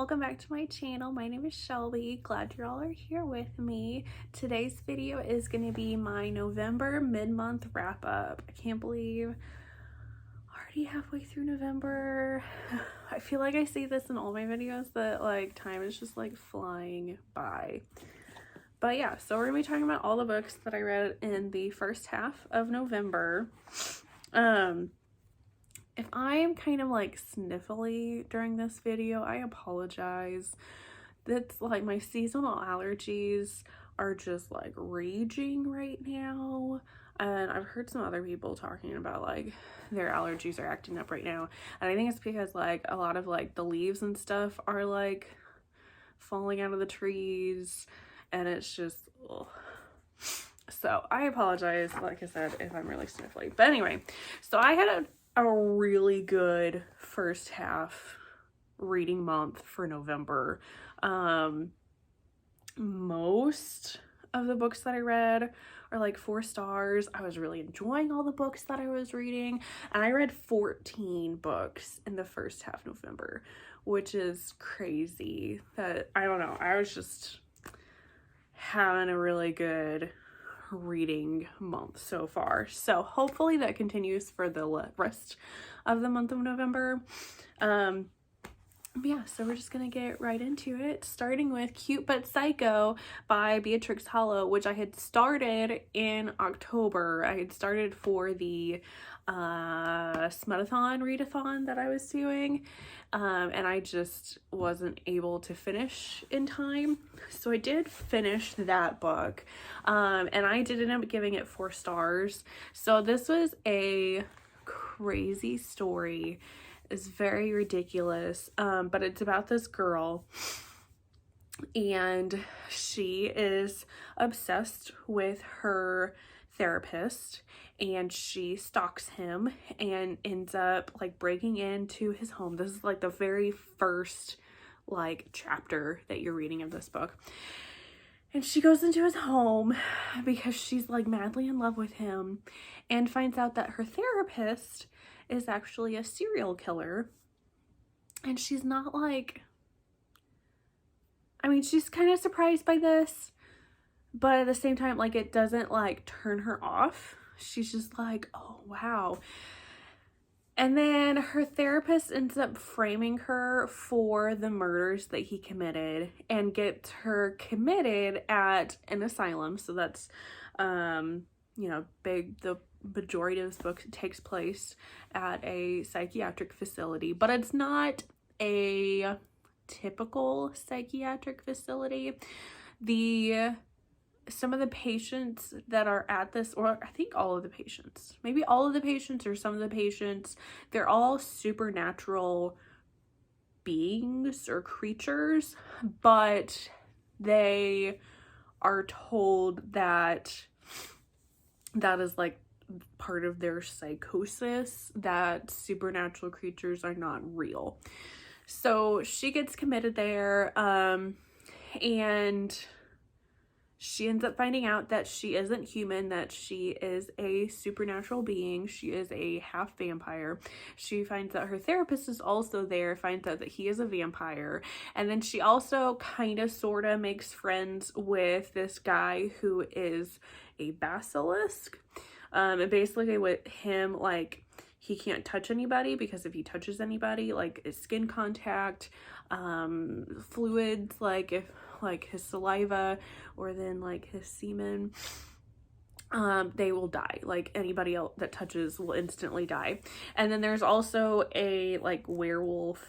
welcome back to my channel. My name is Shelby. Glad you all are here with me. Today's video is going to be my November mid-month wrap-up. I can't believe already halfway through November. I feel like I say this in all my videos that like time is just like flying by. But yeah, so we're gonna be talking about all the books that I read in the first half of November. If I am kind of like sniffly during this video, I apologize. That's like my seasonal allergies are just like raging right now. And I've heard some other people talking about like their allergies are acting up right now. And I think it's because like a lot of like the leaves and stuff are like falling out of the trees. And it's just, ugh. So I apologize, like I said, if I'm really sniffly. But anyway, so I had a really good first half reading month for November. Most of the books that I read are like 4 stars. I was really enjoying all the books that I was reading, and I read 14 books in the first half of November, which is crazy. That I don't know, I was just having a really good reading month so far, so hopefully that continues for the rest of the month of November. Yeah, so we're just gonna get right into it, starting with Cute But Psycho by Beatrix Hollow, which I had started in October. I had started for the Smudathon readathon that I was doing, and I just wasn't able to finish in time, so I did finish that book, and I did end up giving it 4 stars. So this was a crazy story. It's very ridiculous, but it's about this girl, and she is obsessed with her therapist, and she stalks him and ends up like breaking into his home. This is like the very first like chapter that you're reading of this book, and she goes into his home because she's like madly in love with him, and finds out that her therapist is actually a serial killer. And she's not like, I mean, she's kind of surprised by this, but at the same time, like, it doesn't like turn her off. She's just like, oh wow. And then her therapist ends up framing her for the murders that he committed and gets her committed at an asylum. So that's you know, the majority of this book takes place at a psychiatric facility, but it's not a typical psychiatric facility. Some of the patients that are at this, or I think all of the patients, maybe all of the patients or some of the patients, they're all supernatural beings or creatures, but they are told that that is like part of their psychosis, that supernatural creatures are not real. So she gets committed there, and she ends up finding out that she isn't human, that she is a supernatural being. She is a half vampire. She finds out her therapist is also there, finds out that he is a vampire. And then she also kind of sort of makes friends with this guy who is a basilisk. And basically with him, like, he can't touch anybody, because if he touches anybody, like his skin contact, fluids, like if like his saliva or then like his semen, they will die. Like anybody else that touches will instantly die. And then there's also a like werewolf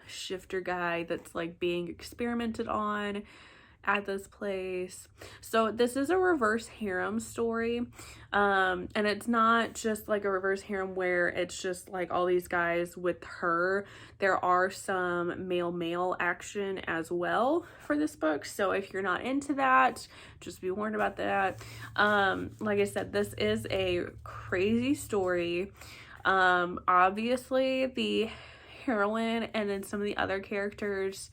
shifter guy that's like being experimented on at this place. So this is a reverse harem story, and it's not just like a reverse harem where it's just like all these guys with her. There are some male action as well for this book, so if you're not into that, just be warned about that. Like I said, this is a crazy story. Obviously the heroine and then some of the other characters,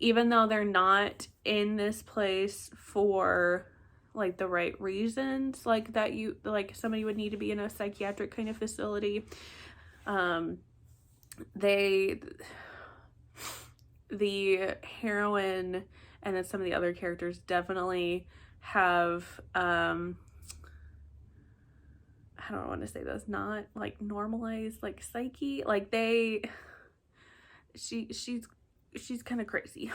even though they're not in this place for like the right reasons, like that you like somebody would need to be in a psychiatric kind of facility, the heroine and then some of the other characters definitely have I don't want to say this, not like normalized like psyche, like she's kind of crazy.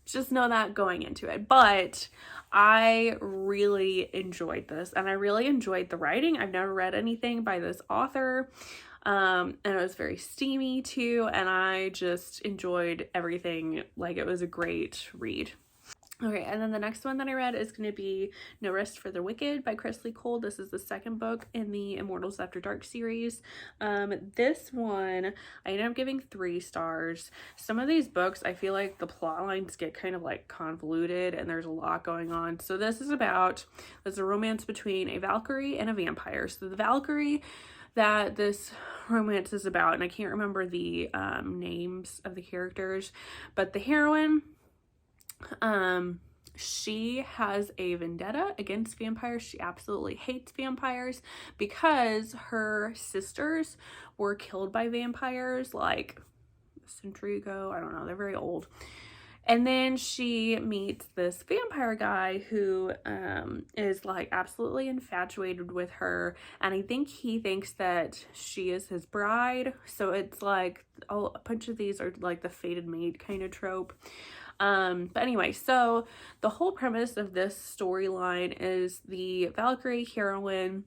Just know that going into it. But I really enjoyed this, and I really enjoyed the writing. I've never read anything by this author, and it was very steamy too, and I just enjoyed everything. Like, it was a great read. Okay, and then the next one that I read is going to be No Rest for the Wicked by Chris Lee Cole. This is the second book in the Immortals After Dark series. This one, I ended up giving 3 stars. Some of these books, I feel like the plot lines get kind of like convoluted and there's a lot going on. So this is about, there's a romance between a Valkyrie and a vampire. So the Valkyrie that this romance is about, and I can't remember the names of the characters, but the heroine, she has a vendetta against vampires. She absolutely hates vampires because her sisters were killed by vampires like a century ago. I don't know, they're very old. And then she meets this vampire guy who is like absolutely infatuated with her, and I think he thinks that she is his bride. So it's like a bunch of these are like the fated maid kind of trope. But anyway, so the whole premise of this storyline is the Valkyrie heroine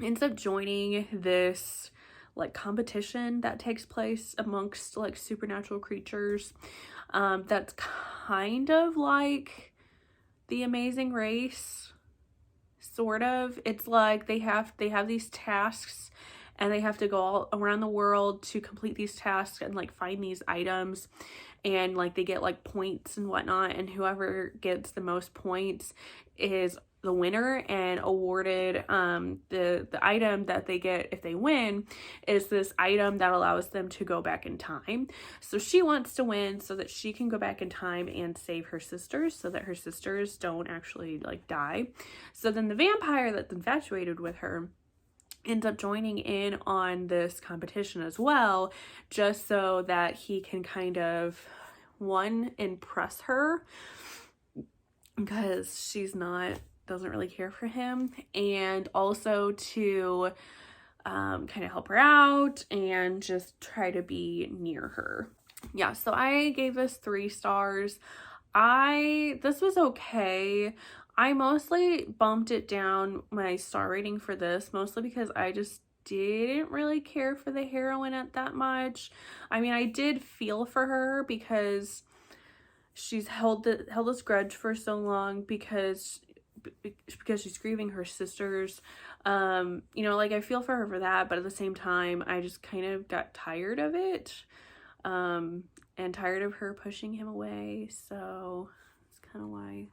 ends up joining this like competition that takes place amongst like supernatural creatures. That's kind of like The Amazing Race, sort of. It's like they have these tasks, and they have to go all around the world to complete these tasks and like find these items, and like they get like points and whatnot, and whoever gets the most points is the winner, and awarded the item that they get if they win is this item that allows them to go back in time. So she wants to win so that she can go back in time and save her sisters, so that her sisters don't actually like die. So then the vampire that's infatuated with her ends up joining in on this competition as well, just so that he can kind of, one, impress her because she's doesn't really care for him, and also to kind of help her out and just try to be near her. Yeah, so I gave this 3 stars. This was okay. I mostly bumped it down, my star rating for this, mostly because I just didn't really care for the heroine at that much. I mean, I did feel for her because she's held this grudge for so long because she's grieving her sisters. You know, like I feel for her for that, but at the same time, I just kind of got tired of it, and tired of her pushing him away. So that's kind of why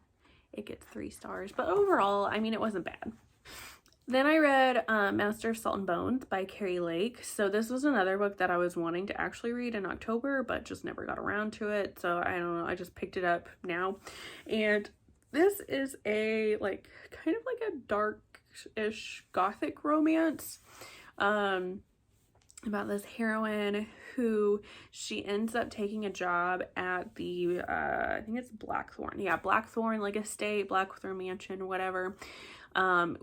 it gets 3 stars. But overall, I mean, it wasn't bad. Then I read Master of Salt and Bones by Carrie Lake. So this was another book that I was wanting to actually read in October, but just never got around to it. So I don't know, I just picked it up now. And this is a like kind of like a dark-ish gothic romance about this heroine who she ends up taking a job at the I think it's Blackthorn. Yeah, Blackthorn like estate, Blackthorn mansion, whatever.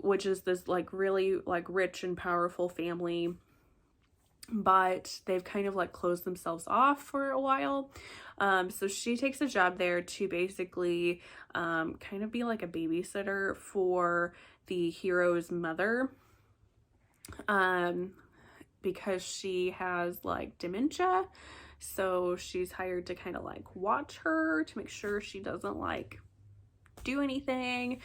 Which is this like really like rich and powerful family, but they've kind of like closed themselves off for a while. So she takes a job there to basically kind of be like a babysitter for the hero's mother, because she has like dementia. So she's hired to kind of like watch her to make sure she doesn't like do anything.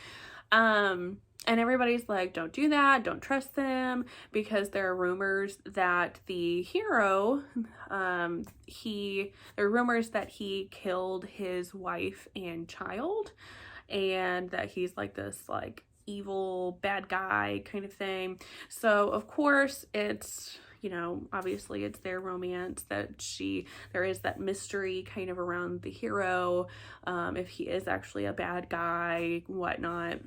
And everybody's like, don't do that, don't trust them, because there are rumors that the hero, there are rumors that he killed his wife and child, and that he's like this like evil bad guy kind of thing. So of course it's, you know, obviously it's their romance that there is that mystery kind of around the hero, if he is actually a bad guy, whatnot.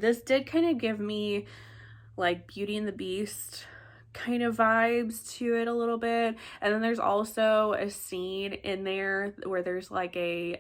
This did kind of give me like Beauty and the Beast kind of vibes to it a little bit. And then there's also a scene in there where there's like a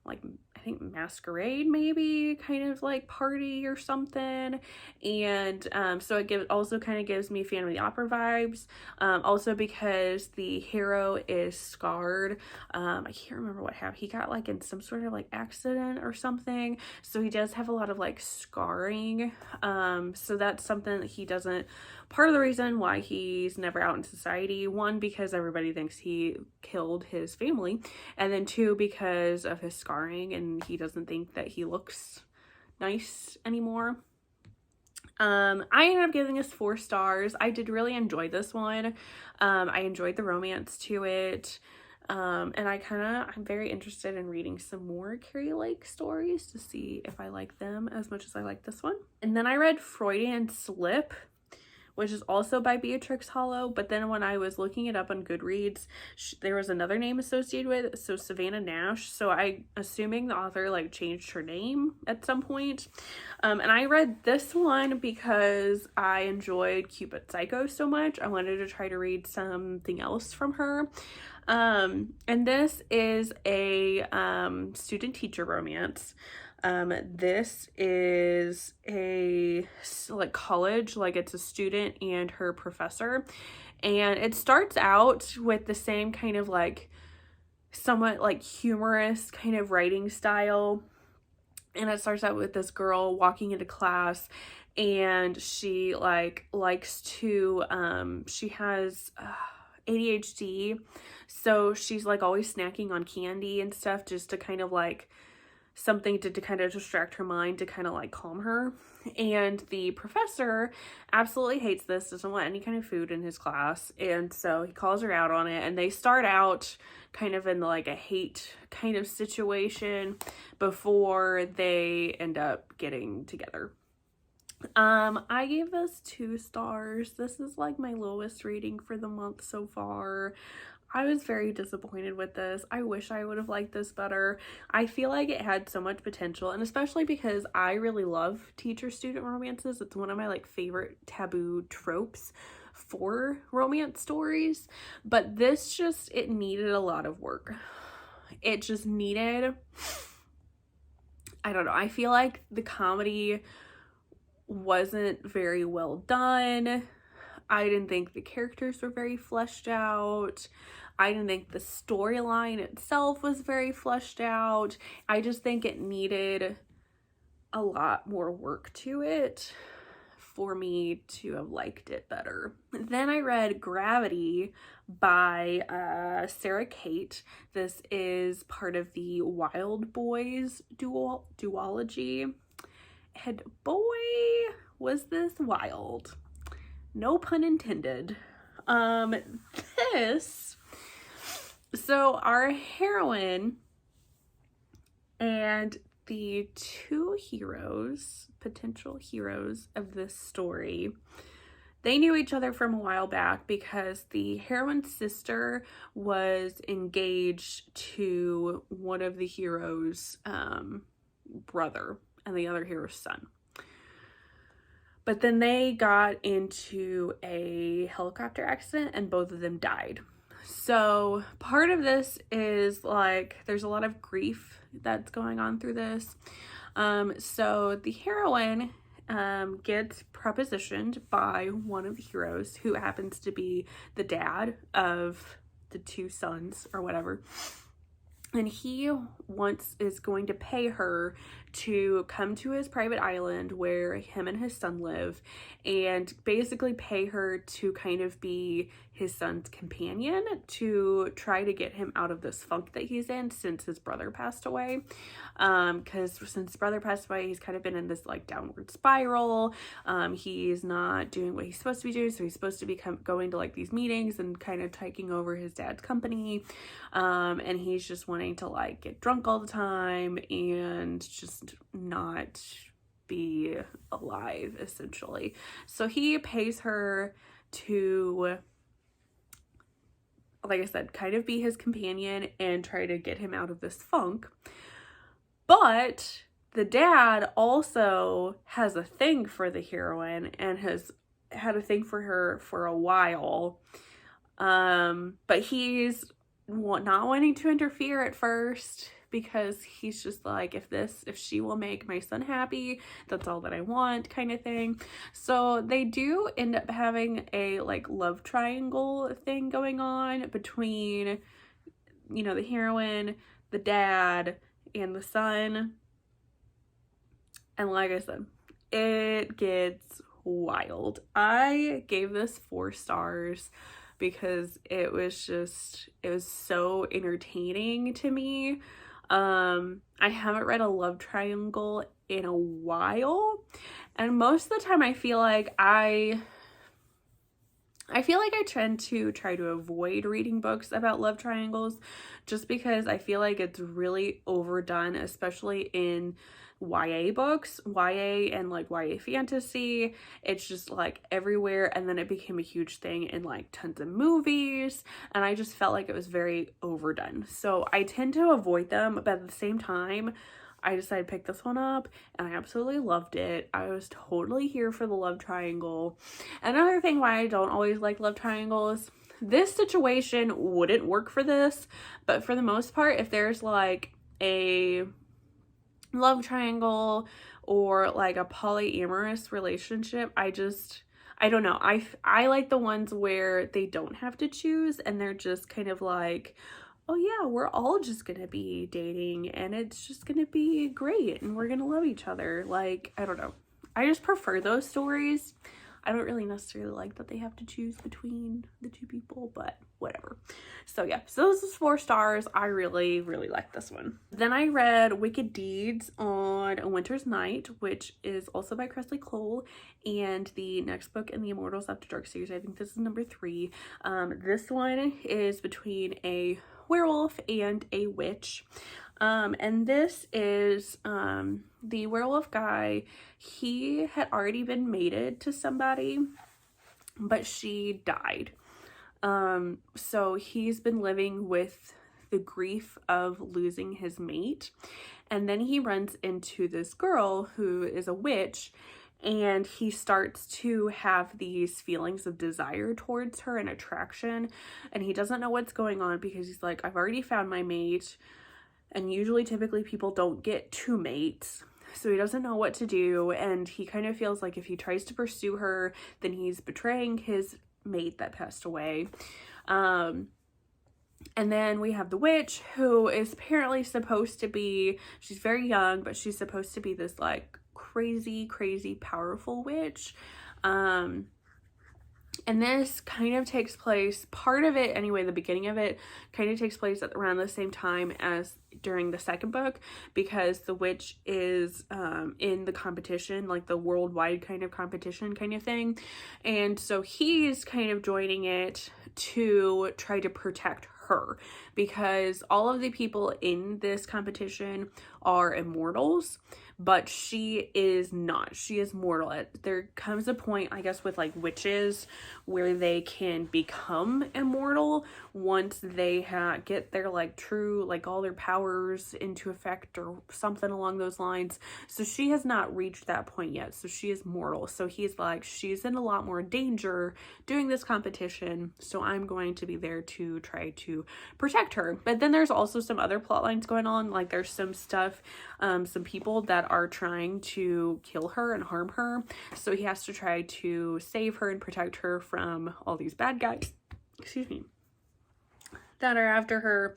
like I think masquerade, maybe, kind of like party or something. And so it also kind of gives me Phantom of the Opera vibes, also because the hero is scarred. I can't remember what happened. He got like in some sort of like accident or something, so he does have a lot of like scarring. So that's something that he doesn't, part of the reason why he's never out in society, one, because everybody thinks he killed his family, and then two, because of his scarring, and he doesn't think that he looks nice anymore. I ended up giving this 4 stars. I did really enjoy this one. I enjoyed the romance to it. And I'm very interested in reading some more Carrie Lake stories to see if I like them as much as I like this one. And then I read Freudian Slip, which is also by Beatrix Hollow, but then when I was looking it up on Goodreads, there was another name associated with it, so Savannah Nash, so assuming the author like changed her name at some point. And I read this one because I enjoyed Cupid Psycho so much. I wanted to try to read something else from her. And this is a student-teacher romance. This is a like college, like it's a student and her professor, and it starts out with the same kind of like somewhat like humorous kind of writing style. And it starts out with this girl walking into class, and she like likes to she has ADHD, so she's like always snacking on candy and stuff just to kind of like something to kind of distract her mind, to kind of like calm her. And the professor absolutely hates this, doesn't want any kind of food in his class, and so he calls her out on it, and they start out kind of in like a hate kind of situation before they end up getting together. I gave this 2 stars. This is like my lowest rating for the month so far. I was very disappointed with this. I wish I would have liked this better. I feel like it had so much potential, and especially because I really love teacher-student romances. It's one of my like favorite taboo tropes for romance stories, but this just, it needed a lot of work. It just needed, I don't know, I feel like the comedy wasn't very well done. I didn't think the characters were very fleshed out. I didn't think the storyline itself was very fleshed out. I just think it needed a lot more work to it for me to have liked it better. Then I read Gravity by Sarah Kate. This is part of the Wild Boys duology. And boy, was this wild. No pun intended. So our heroine and the 2 heroes, potential heroes of this story, they knew each other from a while back because the heroine's sister was engaged to one of the heroes' brother and the other hero's son. But then they got into a helicopter accident and both of them died. So part of this is like, there's a lot of grief that's going on through this. So the heroine gets propositioned by one of the heroes, who happens to be the dad of the 2 sons or whatever. And he is going to pay her to come to his private island where him and his son live, and basically pay her to kind of be his son's companion to try to get him out of this funk that he's in since his brother passed away. Because since his brother passed away, he's kind of been in this like downward spiral. He's not doing what he's supposed to be doing, so he's supposed to be going to like these meetings and kind of taking over his dad's company. And he's just wanting to like get drunk all the time and just not be alive, essentially. So he pays her to, like I said, kind of be his companion and try to get him out of this funk. But the dad also has a thing for the heroine and has had a thing for her for a while. But he's not wanting to interfere at first, because he's just like, if she will make my son happy, that's all that I want, kind of thing. So they do end up having a like love triangle thing going on between, you know, the heroine, the dad, and the son. And like I said, it gets wild. I gave this 4 stars because it was so entertaining to me. I haven't read a love triangle in a while, and most of the time I feel like I tend to try to avoid reading books about love triangles, just because I feel like it's really overdone, especially in YA books, YA and like YA fantasy. It's just like everywhere, and then it became a huge thing in like tons of movies, and I just felt like it was very overdone. So I tend to avoid them, but at the same time, I decided to pick this one up, and I absolutely loved it. I was totally here for the love triangle. Another thing why I don't always like love triangles, this situation wouldn't work for this, but for the most part, if there's like a love triangle or like a polyamorous relationship, I don't know. I like the ones where they don't have to choose, and they're just kind of like, oh yeah, we're all just gonna be dating, and it's just gonna be great, and we're gonna love each other. Like, I don't know. I just prefer those stories. I don't really necessarily like that they have to choose between the two people, but whatever. So yeah, so this is 4 stars. I really, really like this one. Then I read Wicked Deeds on a Winter's Night, which is also by Cressley Cole, and the next book in the Immortals After Dark series. I think this is number 3. This one is between a werewolf and a witch. And this is the werewolf guy. He had already been mated to somebody, but she died. So he's been living with the grief of losing his mate, and then he runs into this girl who is a witch, and he starts to have these feelings of desire towards her and attraction, and he doesn't know what's going on because he's like, I've already found my mate, and typically people don't get 2 mates, so he doesn't know what to do, and he kind of feels like if he tries to pursue her, then he's betraying his mate that passed away. And then we have the witch, who is apparently supposed to be, she's very young, but she's supposed to be this like crazy powerful witch. And this kind of takes place, part of it anyway, the beginning of it kind of takes place at around the same time as during the second book, because the witch is in the competition, like the worldwide kind of competition kind of thing, and so he's kind of joining it to try to protect her, because all of the people in this competition are immortals, but she is not. She is mortal. There comes a point, I guess, with like witches where they can become immortal once they get their like true, like all their powers into effect or something along those lines. So she has not reached that point yet. So she is mortal. So he's like, she's in a lot more danger doing this competition, so I'm going to be there to try to protect her. But then there's also some other plot lines going on. Like there's some stuff, some people that are trying to kill her and harm her, so he has to try to save her and protect her from all these bad guys, excuse me, that are after her.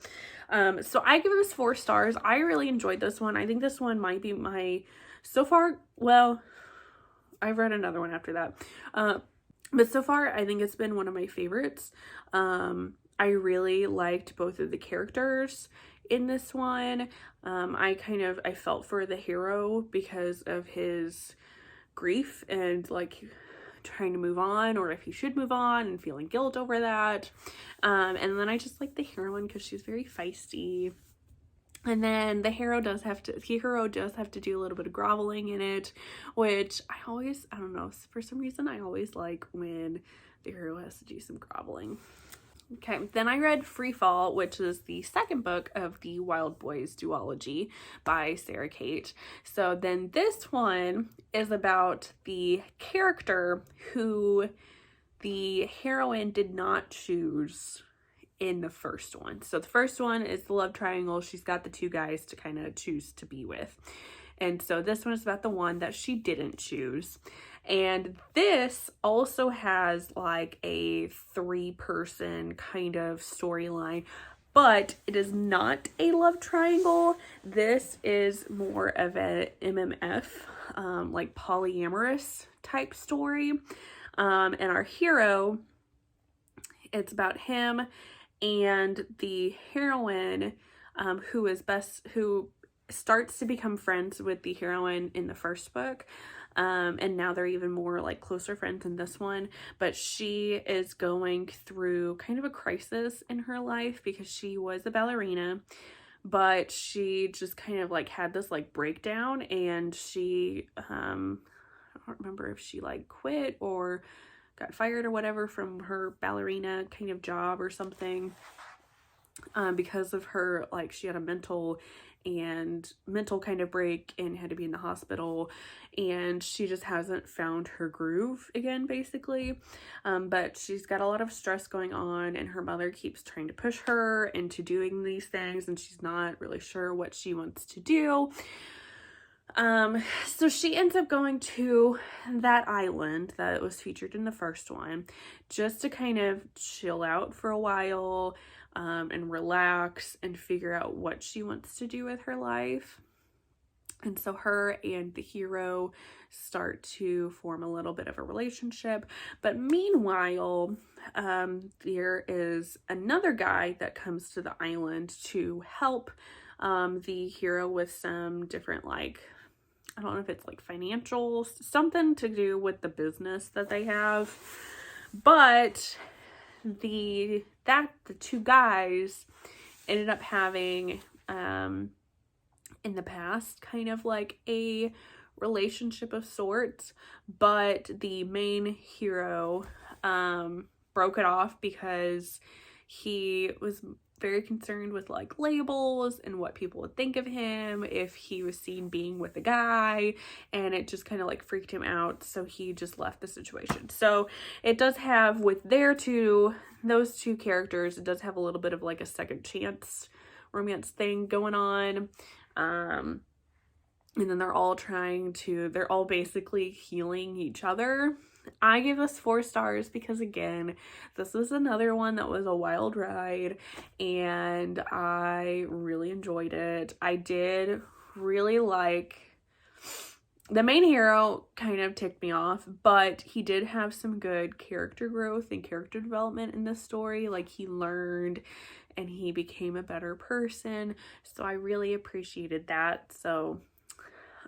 So I give this 4 stars. I really enjoyed this one. I think this one might be my, so far, well, I've read another one after that, but so far I think it's been one of my favorites. I really liked both of the characters in this one. I felt for the hero because of his grief and like trying to move on, or if he should move on, and feeling guilt over that. And then I just like the heroine because she's very feisty. And then the hero does have to do a little bit of groveling in it, which I don't know, for some reason I always like when the hero has to do some groveling. Okay, then I read Free Fall, which is the second book of the Wild Boys duology by Sarah Kate. So then this one is about the character who the heroine did not choose in the first one. So the first one is the love triangle. She's got the two guys to kind of choose to be with. And so this one is about the one that she didn't choose. And this also has like a 3-person kind of storyline, but it is not a love triangle. This is more of a MMF, like polyamorous type story. And our hero, it's about him and the heroine, who starts to become friends with the heroine in the first book. And now they're even more like closer friends in this one, but she is going through kind of a crisis in her life because she was a ballerina, but she just kind of like had this like breakdown, and she, I don't remember if she like quit or got fired or whatever from her ballerina kind of job or something, because of her, like, she had a mental kind of break and had to be in the hospital, and she just hasn't found her groove again, basically. But she's got a lot of stress going on, and her mother keeps trying to push her into doing these things, and she's not really sure what she wants to do. So she ends up going to that island that was featured in the first one just to kind of chill out for a while, and relax and figure out what she wants to do with her life. And so her and the hero start to form a little bit of a relationship. But meanwhile, there is another guy that comes to the island to help the hero with some different, like, I don't know if it's like financial, something to do with the business that they have. But the two guys ended up having, in the past, kind of like a relationship of sorts, but the main hero broke it off because he was very concerned with like labels and what people would think of him if he was seen being with a guy, and it just kind of like freaked him out, so he just left the situation. So it does have, with those two characters, it does have a little bit of like a second chance romance thing going on. And then they're all basically healing each other. I give this 4 stars because, again, this is another one that was a wild ride, and I really enjoyed it. I did really like the main hero, kind of ticked me off, but he did have some good character growth and character development in this story. Like, he learned and he became a better person, so I really appreciated that. So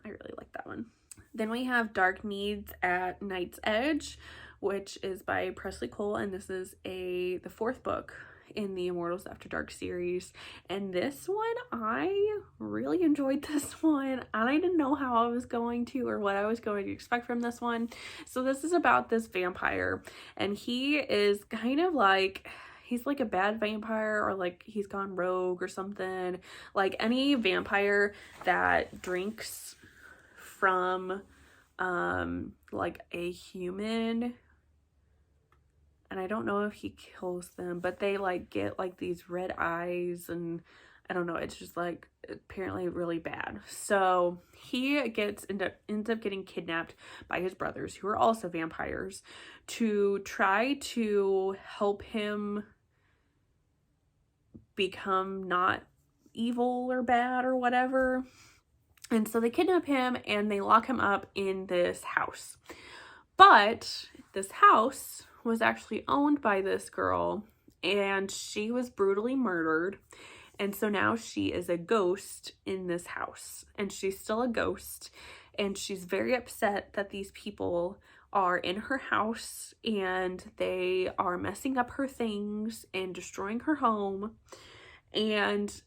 I really like that one. Then we have Dark Needs at Night's Edge, which is by Presley Cole, and this is the 4th book in the Immortals After Dark series. And this one, I really enjoyed this one. I didn't know how I was going to, or what I was going to expect from this one. So this is about this vampire, and he is kind of like, he's like a bad vampire, or like he's gone rogue or something. Like any vampire that drinks from like a human, and I don't know if he kills them, but they like get like these red eyes, and I don't know, it's just like apparently really bad. So he ends up getting kidnapped by his brothers, who are also vampires, to try to help him become not evil or bad or whatever. And so they kidnap him and they lock him up in this house. But this house was actually owned by this girl, and she was brutally murdered. And so now she is a ghost in this house, and she's still a ghost. And she's very upset that these people are in her house and they are messing up her things and destroying her home. And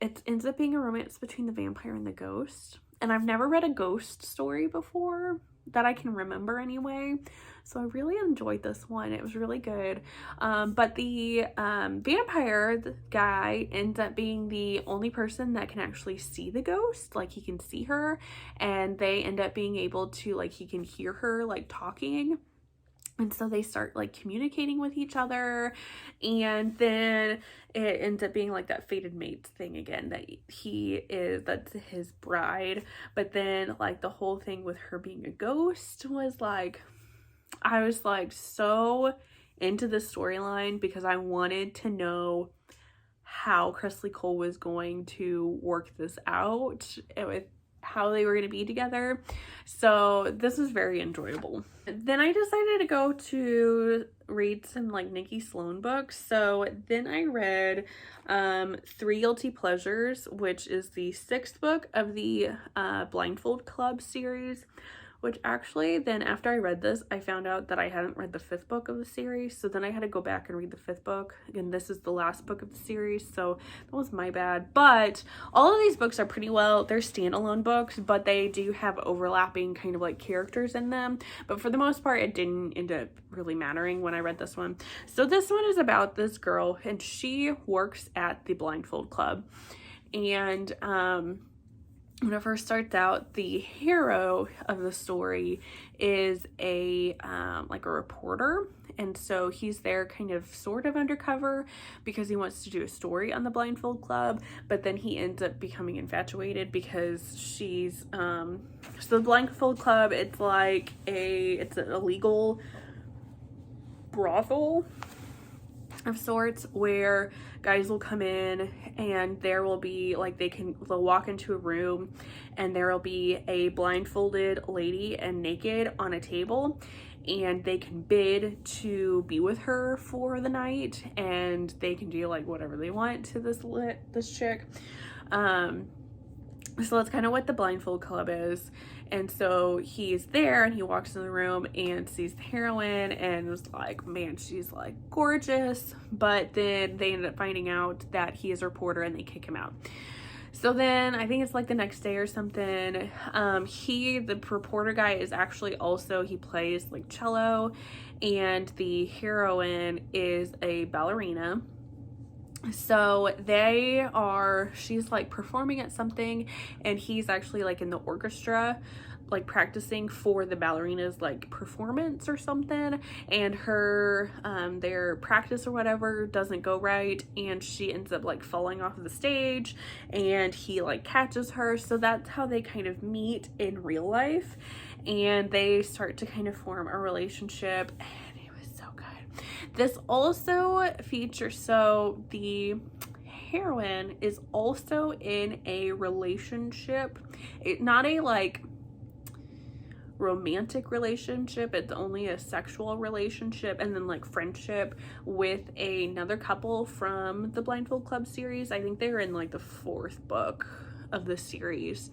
it ends up being a romance between the vampire and the ghost. And I've never read a ghost story before, that I can remember anyway. So I really enjoyed this one. It was really good. But the vampire guy ends up being the only person that can actually see the ghost. Like, he can see her, and they end up being able to, like, he can hear her, like, talking. And so they start, like, communicating with each other, and then it ends up being like that fated mates thing again, that's his bride. But then, like, the whole thing with her being a ghost was like, I was like so into the storyline because I wanted to know how Cressley Cole was going to work this out with how they were going to be together. So this was very enjoyable. Then I decided to go to read some, like, Nikki Sloan books. So then I read 3 Guilty Pleasures, which is the 6th book of the Blindfold Club series. Which actually, then after I read this, I found out that I hadn't read the 5th book of the series. So then I had to go back and read the 5th book. Again, this is the last book of the series, so that was my bad. But all of these books are pretty well, they're standalone books, but they do have overlapping kind of like characters in them. But for the most part, it didn't end up really mattering when I read this one. So this one is about this girl, and she works at the Blindfold Club. And, when it first starts out, the hero of the story is a reporter, and so he's there kind of sort of undercover because he wants to do a story on the Blindfold Club, but then he ends up becoming infatuated because she's so the Blindfold Club, it's like it's an illegal brothel of sorts where guys will come in, and there will be like they'll walk into a room, and there will be a blindfolded lady and naked on a table, and they can bid to be with her for the night, and they can do like whatever they want to this chick. So that's kind of what the Blindfold Club is. And so he's there, and he walks in the room and sees the heroine, and was like, man, she's like gorgeous. But then they end up finding out that he is a reporter, and they kick him out. So then I think it's like the next day or something, the reporter guy is actually also, he plays like cello, and the heroine is a ballerina. So she's like performing at something, and he's actually like in the orchestra, like practicing for the ballerina's like performance or something, and her their practice or whatever doesn't go right, and she ends up like falling off of the stage, and he like catches her. So that's how they kind of meet in real life, and they start to kind of form a relationship. This also features, so the heroine is also in a relationship, not a like romantic relationship, it's only a sexual relationship, and then like friendship with another couple from the Blindfold Club series. I think they're in like the 4th book of the series.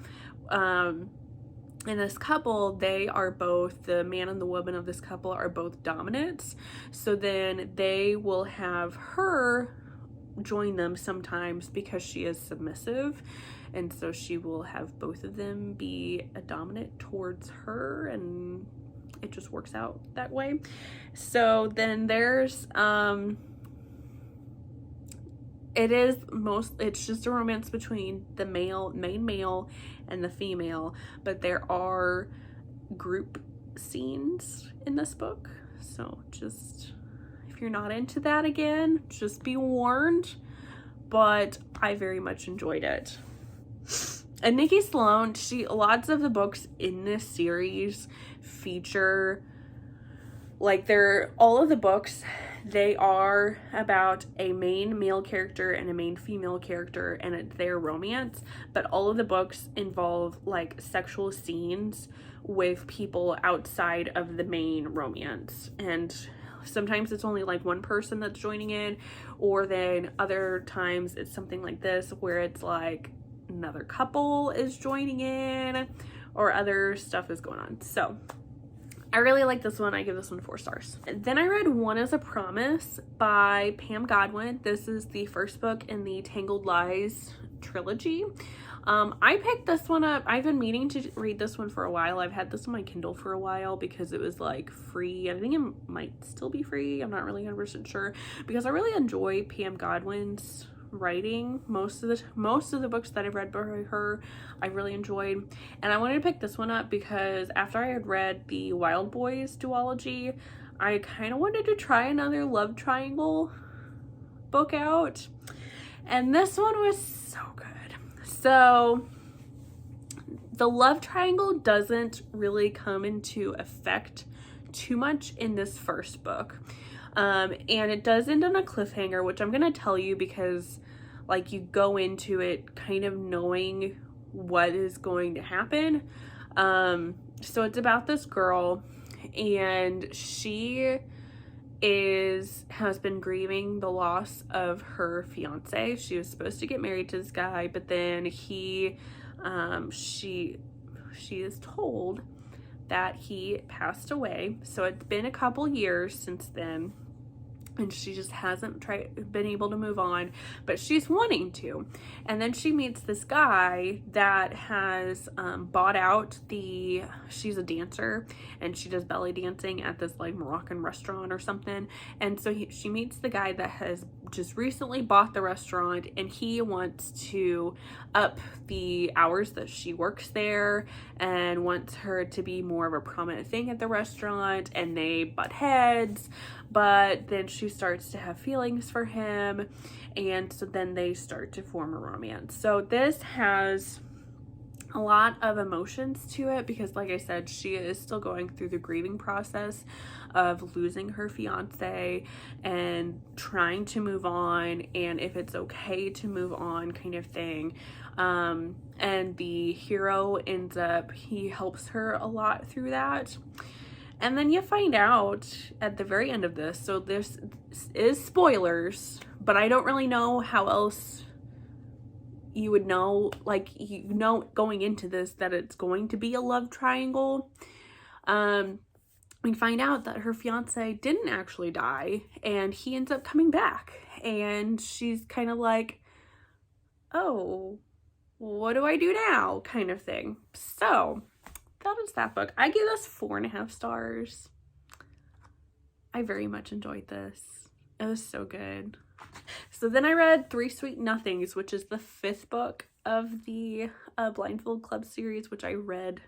And this couple, they are both, the man and the woman of this couple are both dominants. So then they will have her join them sometimes because she is submissive. And so she will have both of them be a dominant towards her, and it just works out that way. So then there's, it's just a romance between the main male and the female, but there are group scenes in this book. So just, if you're not into that, again, just be warned, but I very much enjoyed it. And Nikki Sloan, lots of the books in this series feature, like, all of the books, they are about a main male character and a main female character and their romance, but all of the books involve like sexual scenes with people outside of the main romance, and sometimes it's only like one person that's joining in, or then other times it's something like this where it's like another couple is joining in, or other stuff is going on. So I really like this one. I give this one 4 stars. Then I read One is a Promise by Pam Godwin. This is the first book in the Tangled Lies trilogy. I picked this one up. I've been meaning to read this one for a while. I've had this on my Kindle for a while because it was like free. I think it might still be free. I'm not really 100% sure, because I really enjoy Pam Godwin's writing. Most of the books that I've read by her I really enjoyed, and I wanted to pick this one up because after I had read the Wild Boys duology, I kind of wanted to try another love triangle book out, and this one was so good. So the love triangle doesn't really come into effect too much in this first book, and it does end on a cliffhanger, which I'm gonna tell you because like you go into it kind of knowing what is going to happen. So it's about this girl, and she has been grieving the loss of her fiance. She was supposed to get married to this guy, but then she is told that he passed away. So it's been a couple years since then, and she just hasn't been able to move on, but she's wanting to. And then she meets this guy that has bought out she's a dancer, and she does belly dancing at this like Moroccan restaurant or something. And so she meets the guy that has just recently bought the restaurant, and he wants to up the hours that she works there and wants her to be more of a prominent thing at the restaurant, and they butt heads. But then she starts to have feelings for him, and so then they start to form a romance. So this has a lot of emotions to it because, like I said, she is still going through the grieving process of losing her fiance and trying to move on, and if it's okay to move on kind of thing. And the hero he helps her a lot through that. And then you find out at the very end of this, so this is spoilers, but I don't really know how else you would know, like, going into this that it's going to be a love triangle. We find out that her fiance didn't actually die, and he ends up coming back, and she's kind of like, oh, what do I do now, kind of thing. So that is that book. I give this 4.5 stars. I very much enjoyed this. It was so good. So then I read 3 Sweet Nothings, which is the 5th book of the Blindfold Club series, which I read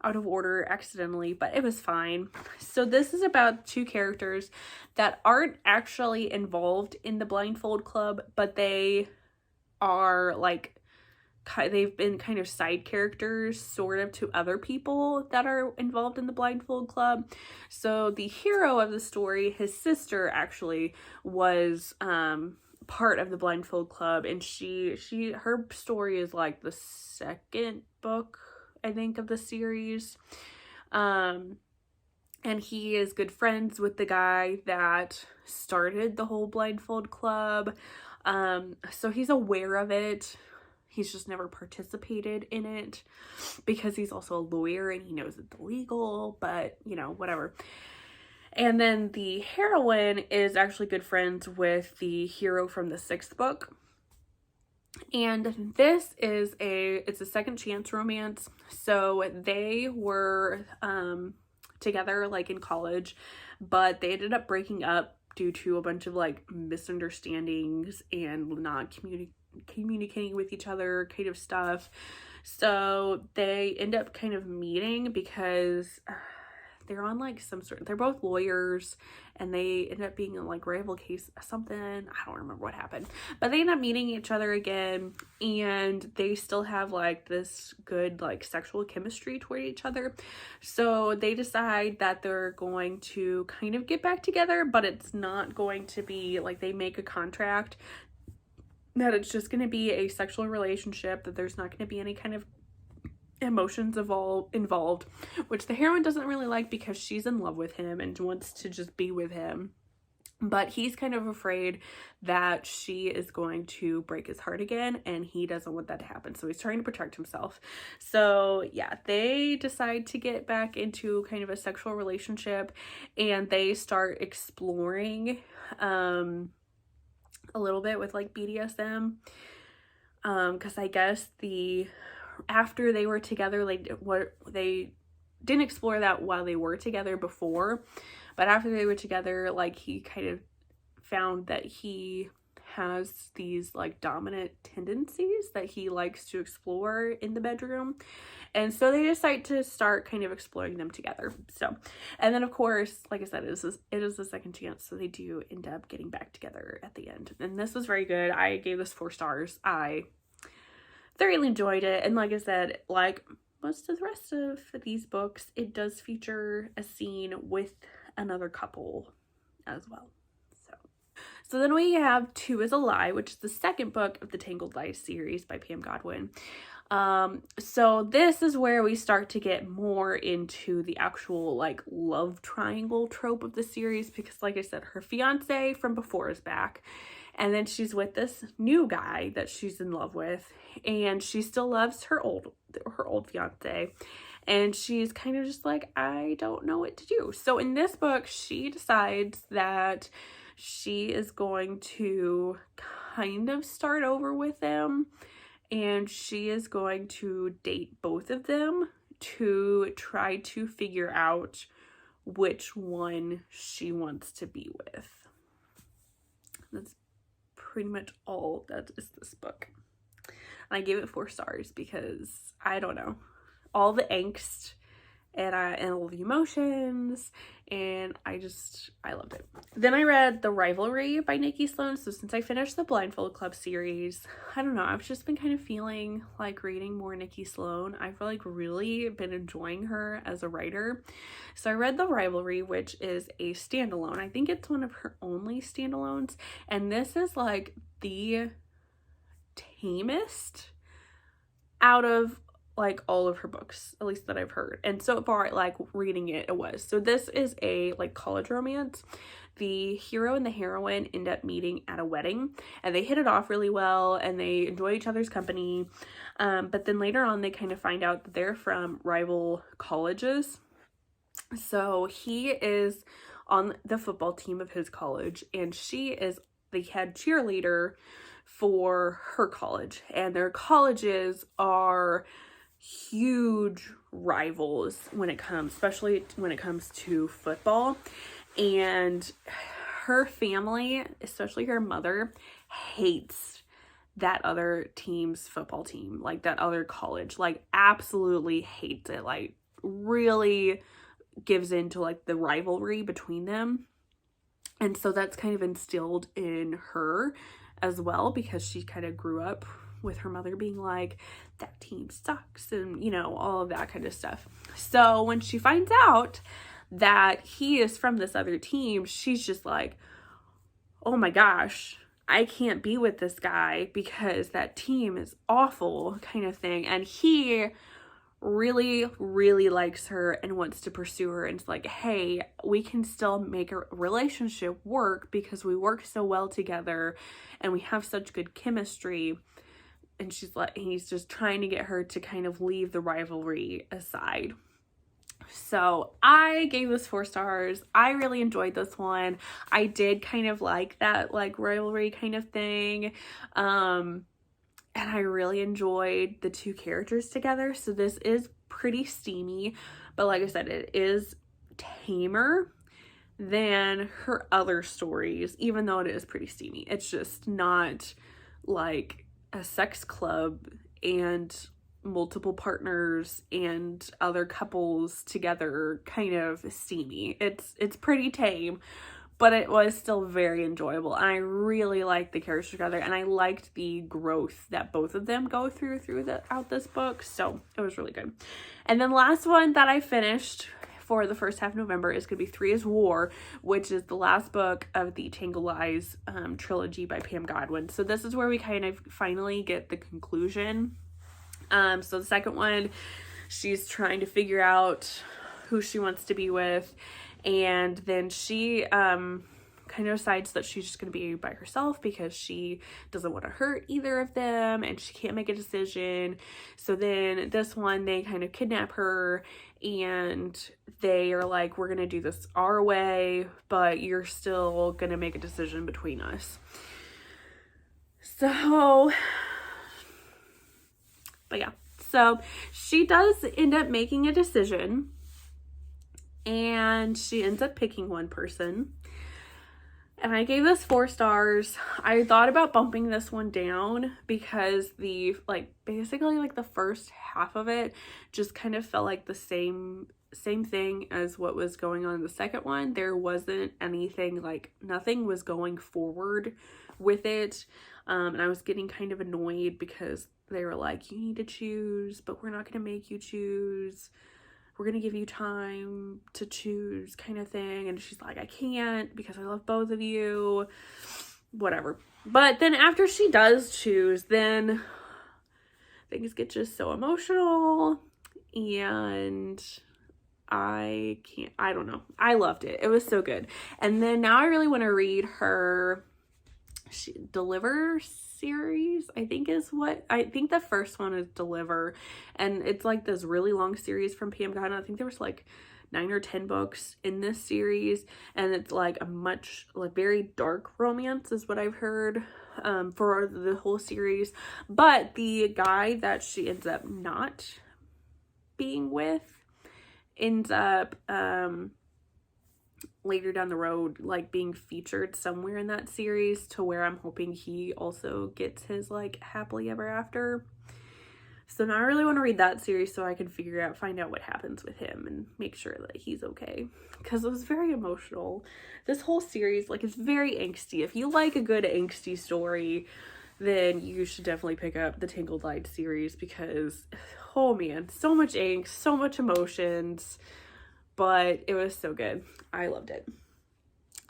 out of order accidentally, but it was fine. So this is about 2 characters that aren't actually involved in the Blindfold Club, but they are like, they've been kind of side characters sort of to other people that are involved in the Blindfold Club. So the hero of the story, his sister actually was part of the Blindfold Club, and her story is like the 2nd book, I think, of the series. And he is good friends with the guy that started the whole Blindfold Club. So he's aware of it. He's just never participated in it because he's also a lawyer and he knows it's illegal, but you know, whatever. And then the heroine is actually good friends with the hero from the 6th book. And this is it's a second chance romance. So they were together like in college, but they ended up breaking up due to a bunch of like misunderstandings and not communicating with each other kind of stuff. So they end up kind of meeting because they're on like they're both lawyers, and they end up being in like rival case something. I don't remember what happened, but they end up meeting each other again, and they still have like this good like sexual chemistry toward each other. So they decide that they're going to kind of get back together, but it's not going to be like, they make a contract that it's just going to be a sexual relationship, that there's not going to be any kind of emotions involved, which the heroine doesn't really like because she's in love with him and wants to just be with him. But he's kind of afraid that she is going to break his heart again, and he doesn't want that to happen. So he's trying to protect himself. So yeah, they decide to get back into kind of a sexual relationship, and they start exploring a little bit with like BDSM. because I guess after they were together, like they didn't explore that while they were together before, but after they were together, like he kind of found that he has these like dominant tendencies that he likes to explore in the bedroom. And so they decide to start kind of exploring them together. So, and then of course, like I said, it is a second chance. So they do end up getting back together at the end. And this was very good. I gave this 4 stars. I thoroughly enjoyed it. And like I said, like most of the rest of these books, it does feature a scene with another couple as well. So then we have Two is a Lie, which is the second book of the Tangled Lies series by Pam Godwin. So this is where we start to get more into the actual like love triangle trope of the series, because like I said, her fiance from before is back, and then she's with this new guy that she's in love with, and she still loves her old fiance, and she's kind of just like, I don't know what to do. So in this book, she decides that she is going to kind of start over with them, and she is going to date both of them to try to figure out which one she wants to be with. That's pretty much all that is this book. And I gave it 4 stars because, I don't know, all the angst and all the emotions, and I loved it. Then I read The Rivalry by Nikki Sloan. So since I finished the Blindfold Club series, I don't know, I've just been kind of feeling like reading more Nikki Sloan. I've like really been enjoying her as a writer. So I read The Rivalry, which is a standalone. I think it's one of her only standalones, and this is like the tamest out of like all of her books, at least that I've heard. And so far, like reading it was. So this is a like college romance. The hero and the heroine end up meeting at a wedding, and they hit it off really well, and they enjoy each other's company. But then later on, they kind of find out that they're from rival colleges. So he is on the football team of his college, and she is the head cheerleader for her college, and their colleges are huge rivals especially when it comes to football. And her family, especially her mother, hates that other team's football team, like that other college, like absolutely hates it, like really gives into like the rivalry between them. And so that's kind of instilled in her as well, because she kind of grew up with her mother being like, that team sucks, and you know, all of that kind of stuff. So when she finds out that he is from this other team, she's just like, oh my gosh, I can't be with this guy because that team is awful, kind of thing. And he really, really likes her and wants to pursue her, and it's like, hey, we can still make a relationship work because we work so well together and we have such good chemistry. And he's just trying to get her to kind of leave the rivalry aside. So I gave this 4 stars. I really enjoyed this one. I did kind of like that like rivalry kind of thing. And I really enjoyed the 2 characters together. So this is pretty steamy, but like I said, it is tamer than her other stories, even though it is pretty steamy. It's just not like a sex club and multiple partners and other couples together kind of steamy. It's pretty tame, but it was still very enjoyable, and I really liked the characters together, and I liked the growth that both of them go throughout this book. So it was really good. And then last one that I finished for the first half of November is going to be 3 is War, which is the last book of the Tangled Lies trilogy by Pam Godwin. So this is where we kind of finally get the conclusion. So the second one, she's trying to figure out who she wants to be with, and then she kind of decides that she's just going to be by herself because she doesn't want to hurt either of them, and she can't make a decision. So then this one, they kind of kidnap her, and they are like, we're going to do this our way, but you're still going to make a decision between us. So But yeah, so she does end up making a decision, and she ends up picking one person. And I gave this 4 stars. I thought about bumping this one down because basically the first half of it just kind of felt like the same thing as what was going on in the second one. There wasn't anything, nothing was going forward with it. And I was getting kind of annoyed because they were like, you need to choose, but we're not going to make you choose. We're going to give you time to choose, kind of thing. And she's like, I can't because I love both of you. Whatever. But then after she does choose, then things get just so emotional. And I don't know. I loved it. It was so good. And then now I really want to read her Deliver series, I think the first one is Deliver, and it's this really long series from Pam Gunn. I think there was 9 or 10 books in this series, and it's a much very dark romance is what I've heard for the whole series. But the guy that she ends up not being with ends up later down the road being featured somewhere in that series, to where I'm hoping he also gets his happily ever after. So now I really want to read that series so I can find out what happens with him and make sure that he's okay, because it was very emotional. This whole series is very angsty. If you like a good angsty story, then you should definitely pick up the Tangled Light series, because oh man, so much angst, so much emotions. But it was so good. I loved it.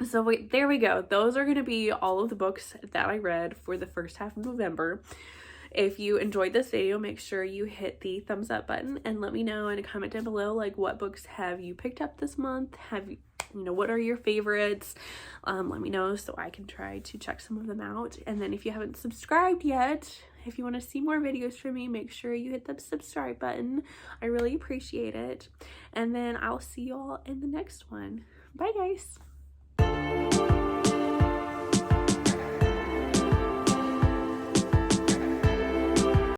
So there we go. Those are going to be all of the books that I read for the first half of November. If you enjoyed this video, make sure you hit the thumbs up button and let me know in a comment down below, what books have you picked up this month? What are your favorites? Let me know so I can try to check some of them out. And then if you haven't subscribed yet, if you want to see more videos from me, make sure you hit the subscribe button. I really appreciate it. And then I'll see you all in the next one. Bye, guys.